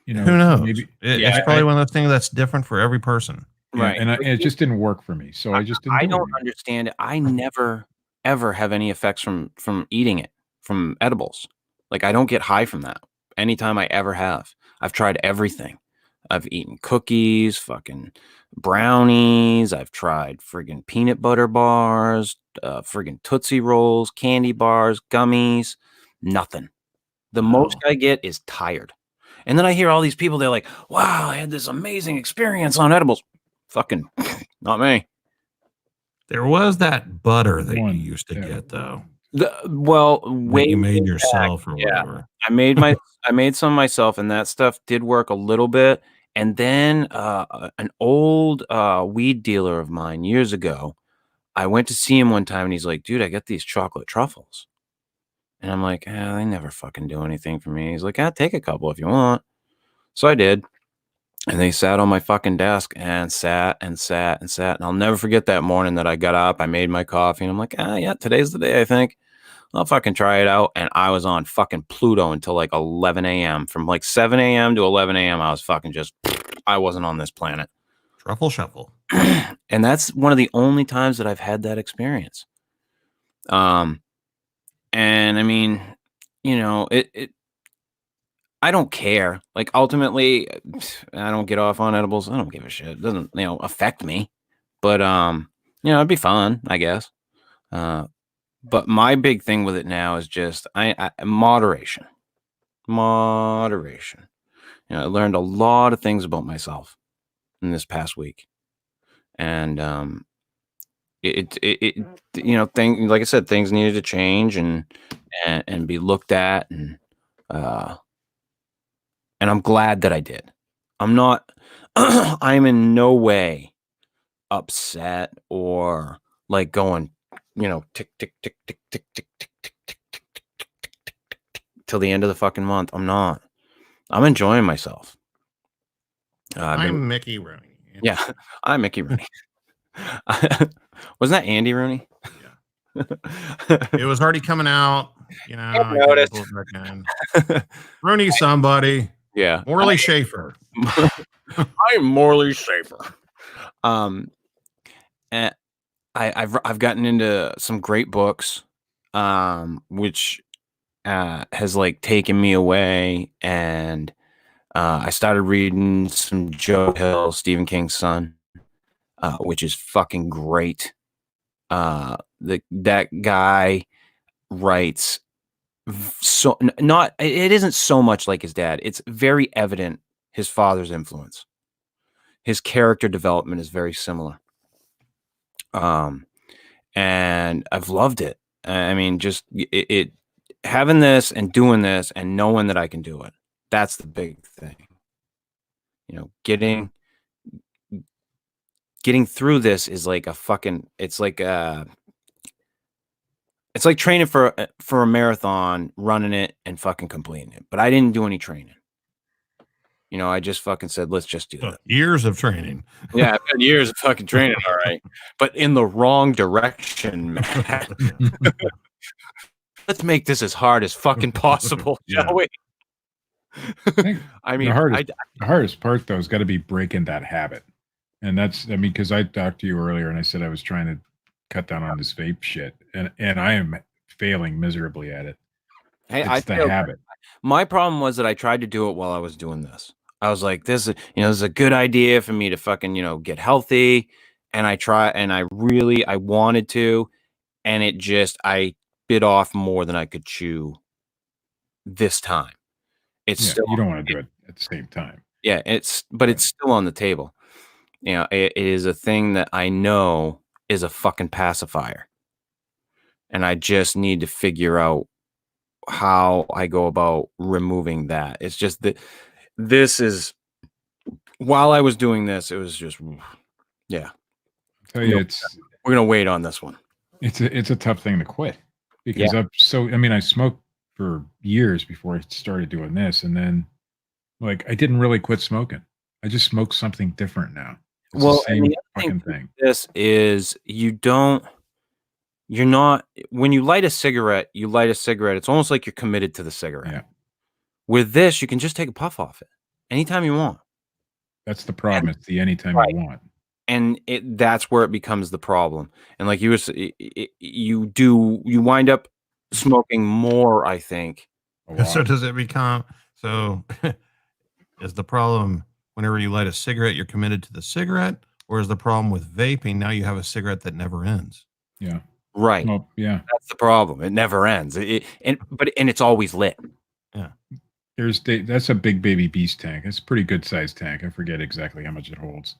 E: who
C: knows?
E: Maybe
C: it's probably one of those things that's different for every person.
A: Right.
E: And it just didn't work for me. So I just didn't.
A: I don't understand it. I never, ever have any effects from eating it, from edibles. Like I don't get high from that anytime I ever have. I've tried everything. I've eaten cookies, fucking brownies. I've tried friggin' peanut butter bars, friggin' Tootsie Rolls, candy bars, gummies, nothing. The most I get is tired. And then I hear all these people, they're like, wow, I had this amazing experience on edibles. Fucking not me.
C: There was that butter that you used to get though.
A: Way
C: you made yourself or whatever.
A: I made some myself, and that stuff did work a little bit. And then an old weed dealer of mine years ago, I went to see him one time, and he's like, dude, I got these chocolate truffles. And I'm like, they never fucking do anything for me. He's like, take a couple if you want. So I did. And they sat on my fucking desk and sat and sat and sat. And I'll never forget that morning that I got up, I made my coffee, and I'm like, yeah, today's the day, I think. I'll fucking try it out. And I was on fucking Pluto until like 11 a.m. From like 7 a.m. to 11 a.m. I was fucking I wasn't on this planet.
C: Truffle shuffle.
A: And that's one of the only times that I've had that experience. And I mean, I don't care. Like ultimately, I don't get off on edibles. I don't give a shit. It doesn't, affect me. But it'd be fun, I guess. But my big thing with it now is just moderation. Moderation. I learned a lot of things about myself in this past week. And like I said, things needed to change and be looked at, and I'm glad that I did. I'm not. I'm in no way upset or like going, tick tick tick tick tick tick tick tick tick tick tick tick tick till the end of the fucking month. I'm not. I'm enjoying myself.
C: I'm Mickey Rooney.
A: Yeah, I'm Mickey Rooney. Wasn't that Andy Rooney?
C: Yeah. It was already coming out.
A: I noticed.
C: Rooney somebody.
A: Yeah.
C: Morley Schaefer.
A: I'm Morley Schaefer. And I've gotten into some great books, which has like taken me away, and I started reading some Joe Hill, Stephen King's son, which is fucking great. That guy writes so not. It isn't so much like his dad. It's very evident his father's influence. His character development is very similar. And I've loved it. I mean, just it having this and doing this and knowing that I can do it. That's the big thing. Getting through this is like it's like training for a marathon, running it and fucking completing it. But I didn't do any training. I just fucking said, let's just do that.
C: Years of training.
A: Yeah, I've had years of fucking training, all right. But in the wrong direction, man. Let's make this as hard as fucking possible, shall we? I mean,
E: the hardest part, though, has got to be breaking that habit. And that's, because I talked to you earlier and I said I was trying to cut down on this vape shit. And I am failing miserably at it. It's the habit.
A: My problem was that I tried to do it while I was doing this. I was like, this is a good idea for me to fucking, get healthy. And I wanted to, and I bit off more than I could chew this time. Still,
E: you don't want to do it at the same time.
A: Yeah, it's still on the table. It is a thing that I know is a fucking pacifier. And I just need to figure out how I go about removing that. It's just that while I was doing this, it was just, yeah.
E: I'll tell you,
A: we're going to wait on this one.
E: It's a tough thing to quit because I smoked for years before I started doing this. And then I didn't really quit smoking. I just smoked something different now. It's the same fucking thing.
A: This is, you're not, when you light a cigarette, it's almost like you're committed to the cigarette.
E: Yeah.
A: With this, you can just take a puff off it anytime you want.
E: That's the problem. It's the anytime you want.
A: And that's where it becomes the problem. And like you wind up smoking more, I think.
C: So does it become, is the problem whenever you light a cigarette, you're committed to the cigarette? Or is the problem with vaping, now you have a cigarette that never ends?
E: Yeah.
A: Right.
E: Well, yeah.
A: That's the problem. It never ends. And it's always lit.
C: Yeah.
E: That's a big baby beast tank. It's a pretty good sized tank. I forget exactly how much it holds.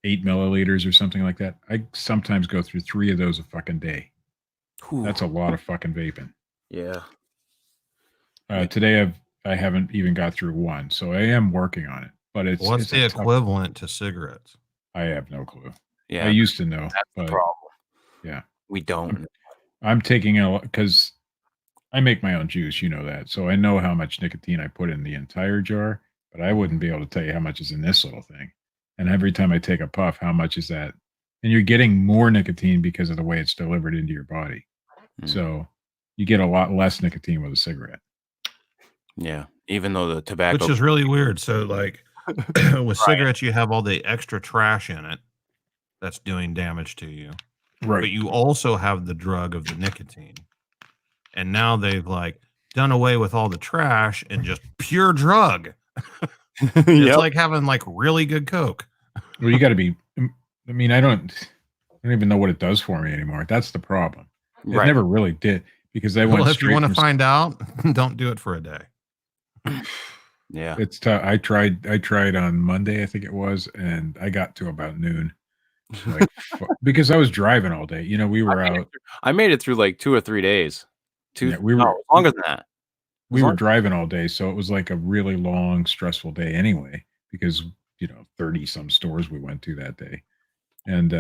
E: 8 milliliters or something like that. I sometimes go through 3 of those a fucking day. Ooh. That's a lot of fucking vaping.
A: Yeah.
E: Today I haven't even got through 1, so I am working on it. But
C: what's the equivalent to cigarettes?
E: I have no clue.
A: Yeah.
E: I used to know.
A: That's the problem.
E: Yeah.
A: We don't.
E: I'm taking a, because I make my own juice, you know that. So I know how much nicotine I put in the entire jar, but I wouldn't be able to tell you how much is in this little thing. And every time I take a puff, how much is that? And you're getting more nicotine because of the way it's delivered into your body. Mm. So you get a lot less nicotine with a cigarette.
A: Yeah. Even though the tobacco.
C: Which is really weird. So with cigarettes, you have all the extra trash in it that's doing damage to you.
E: Right.
C: But you also have the drug of the nicotine. And now they've done away with all the trash and just pure drug. It's like having really good Coke.
E: Well, you got to be, I don't even know what it does for me anymore. That's the problem. It never really did, because I went
C: if you want to find out, don't do it for a day.
A: Yeah.
E: It's tough. I tried on Monday, I think it was, and I got to about noon. Like, because I was driving all day. You know, we were out.
A: I made it through like 2 or 3 days.
E: Yeah, we were
A: longer than that.
E: We were driving all day, so it was like a really long, stressful day anyway. Because 30 some stores we went to that day, and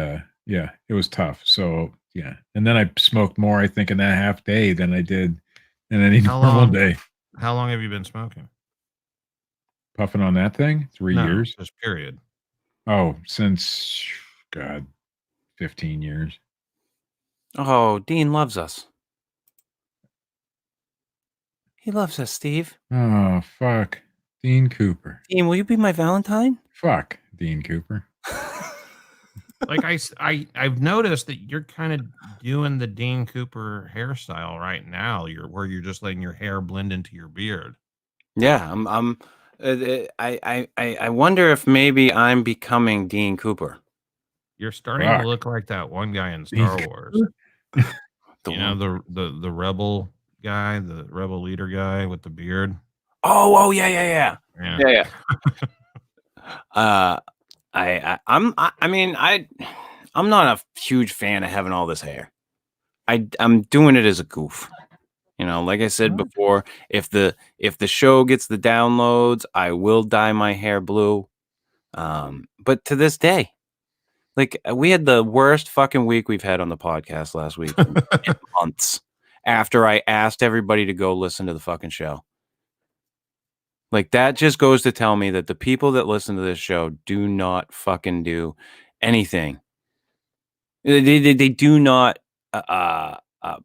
E: yeah, it was tough. So yeah, and then I smoked more, I think, in that half day than I did in any normal day.
C: How long have you been smoking?
E: Puffing on that thing? 3 years.
C: Just period.
E: Oh, since God, 15 years.
A: Oh, Dean loves us. He loves us, Steve.
E: Oh, fuck. Dean Cooper.
A: Dean, will you be my Valentine?
E: Fuck Dean Cooper.
C: Like I've noticed that you're kind of doing the Dean Cooper hairstyle right now. Where you're just letting your hair blend into your beard.
A: Yeah, I wonder if maybe I'm becoming Dean Cooper.
C: You're starting to look like that one guy in Star Wars. The rebel guy, the rebel leader guy with the beard.
A: Oh yeah. I'm not a huge fan of having all this hair. I'm doing it as a goof. Like I said before, if the show gets the downloads, I will dye my hair blue. But to this day, like, we had the worst fucking week we've had on the podcast last week in months after I asked everybody to go listen to the fucking show. Like, that just goes to tell me that the people that listen to this show do not fucking do anything. They do not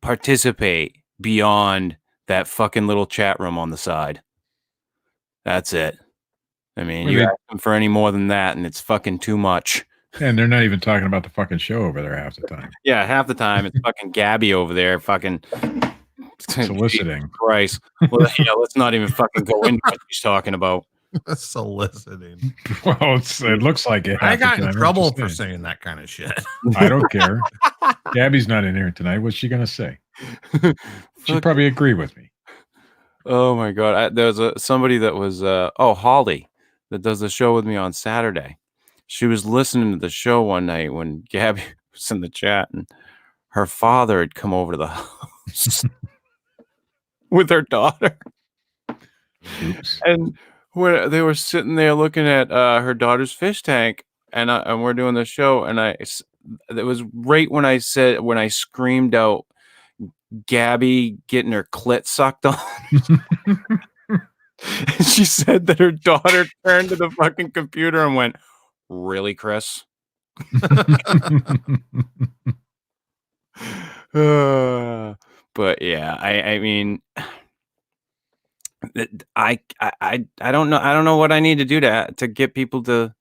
A: participate beyond that fucking little chat room on the side. That's it. I mean, you ask them for any more than that, and it's fucking too much.
E: And they're not even talking about the fucking show over there half the time.
A: Yeah, half the time it's fucking Gabby over there fucking
E: soliciting.
A: Christ. Well, let's not even fucking go into what she's talking about.
C: Soliciting.
E: Well, it looks like it.
C: I got in trouble for saying that kind of shit.
E: I don't care. Gabby's not in here tonight. What's she gonna say? She'd probably agree with me.
A: Oh my god! There was somebody that was Holly that does the show with me on Saturday. She was listening to the show one night when Gabby was in the chat, and her father had come over to the house with her daughter.
E: Oops.
A: And when they were sitting there looking at her daughter's fish tank, and we're doing the show, and it was right when I screamed out, Gabby getting her clit sucked on. And she said that her daughter turned to the fucking computer and went, "Really, Chris?" But yeah, I mean, I don't know. I don't know what I need to do to get people to.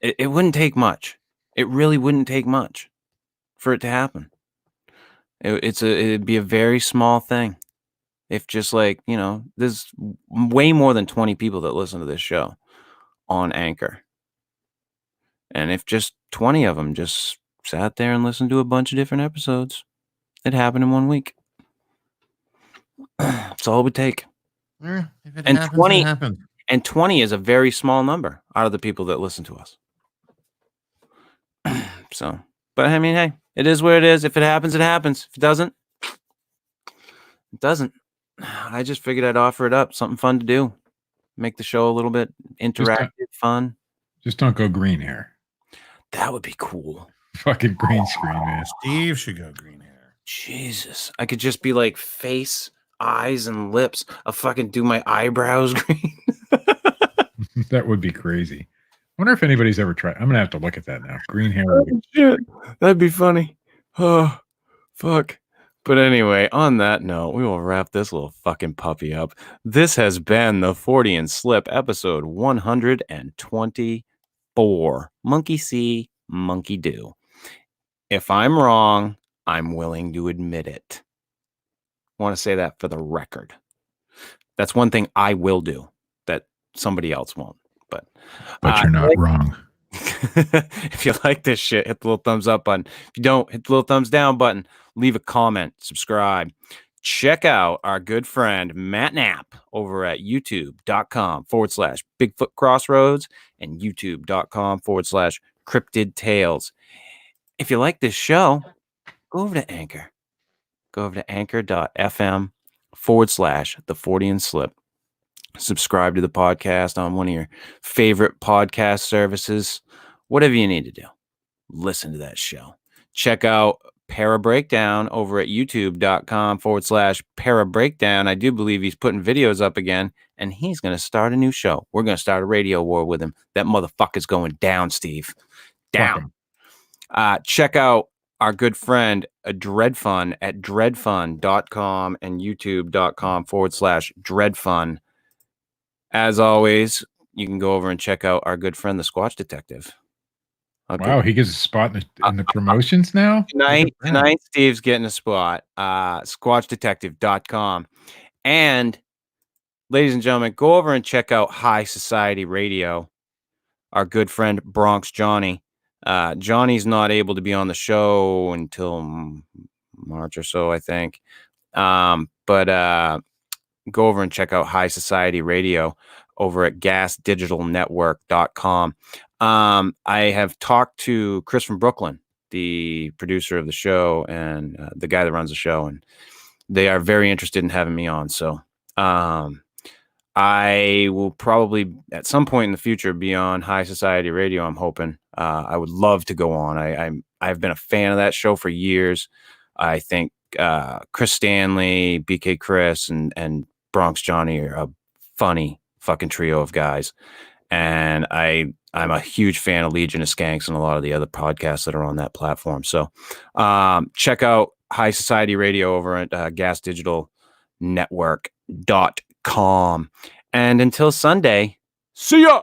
A: It wouldn't take much. It really wouldn't take much for it to happen. It'd be a very small thing. If just like, there's way more than 20 people that listen to this show on Anchor. And if just 20 of them just sat there and listened to a bunch of different episodes, it happened in 1 week. That's all it would take.
C: If it happens, it happens.
A: And 20 is a very small number out of the people that listen to us. So, but I mean, hey, it is what it is. If it happens, it happens. If it doesn't, it doesn't. I just figured I'd offer it up. Something fun to do. Make the show a little bit interactive, fun.
E: Just don't go green hair.
A: That would be cool.
E: Fucking green screen, man.
C: Steve should go green hair.
A: Jesus. I could just be like face, eyes, and lips. I'll fucking do my eyebrows green.
E: That would be crazy. I wonder if anybody's ever tried. I'm going to have to look at that now. Green hair.
A: Shit. That'd be funny. Oh, fuck. But anyway, on that note, we will wrap this little fucking puppy up. This has been the Fortean Slip, episode 124. Monkey see, monkey do. If I'm wrong, I'm willing to admit it. I want to say that for the record. That's one thing I will do that somebody else won't. But
E: you're not wrong.
A: If you like this shit, hit the little thumbs up button. If you don't, hit the little thumbs down button. Leave a comment, subscribe. Check out our good friend Matt Knapp over at youtube.com/bigfootcrossroads and youtube.com/cryptid tales. if you like this show, go over to Anchor. Go over to anchor.fm/the Fortean Slip. Subscribe to the podcast on one of your favorite podcast services. Whatever you need to do, listen to that show. Check out Para Breakdown over at youtube.com/Para Breakdown. I do believe he's putting videos up again, and he's going to start a new show. We're going to start a radio war with him. That motherfucker's going down, Steve. Down. Check out our good friend Dred Funn at dredfunn.com and youtube.com/Dred Funn. As always, you can go over and check out our good friend, the Squatch Detective. Okay.
E: Wow, he gets a spot in the promotions now?
A: Tonight, Steve's getting a spot. Squatchdetective.com. And ladies and gentlemen, go over and check out High Society Radio. Our good friend Bronx Johnny. Johnny's not able to be on the show until March or so, I think. But go over and check out High Society Radio over at gasdigitalnetwork.com. I have talked to Chris from Brooklyn, the producer of the show and the guy that runs the show, and they are very interested in having me on. So I will probably at some point in the future be on High Society Radio. I'm hoping. I would love to go on. I've been a fan of that show for years. I think Chris Stanley, BK Chris, and Bronx Johnny are a funny fucking trio of guys. And I'm a huge fan of Legion of Skanks and a lot of the other podcasts that are on that platform. So check out High Society Radio over at gasdigitalnetwork.com. And until Sunday, see ya!